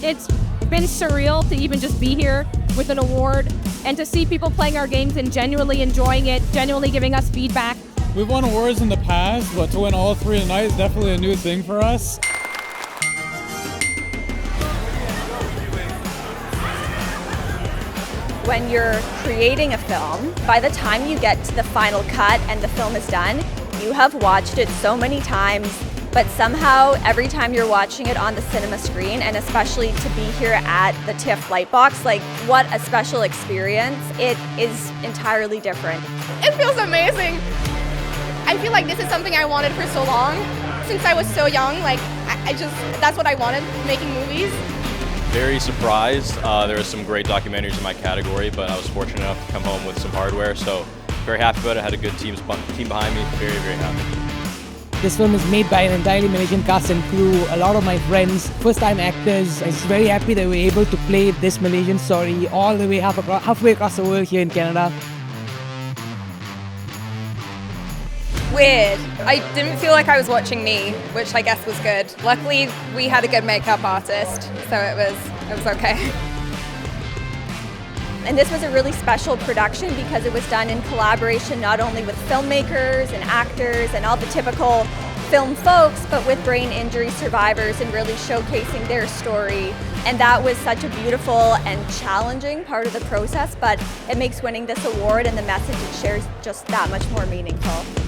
It's been surreal to even just be here with an award and to see people playing our games and genuinely enjoying it, genuinely giving us feedback. We've won awards in the past, but to win all three tonight is definitely a new thing for us. When you're creating a film, by the time you get to the final cut and the film is done, you have watched it so many times, but somehow every time you're watching it on the cinema screen, and especially to be here at the TIFF Lightbox, like what a special experience. It is entirely different. It feels amazing. I feel like this is something I wanted for so long. Since I was so young, like that's what I wanted, making movies. Very surprised. There were some great documentaries in my category, but I was fortunate enough to come home with some hardware, so very happy about it. I had a good team behind me, very, very happy. This film is made by an entirely Malaysian cast and crew, a lot of my friends, first-time actors. I'm just very happy that we're able to play this Malaysian story all the way halfway across the world here in Canada. Weird. I didn't feel like I was watching me, which I guess was good. Luckily, we had a good makeup artist, so it was okay. And this was a really special production because it was done in collaboration not only with filmmakers and actors and all the typical film folks, but with brain injury survivors and really showcasing their story. And that was such a beautiful and challenging part of the process, but it makes winning this award and the message it shares just that much more meaningful.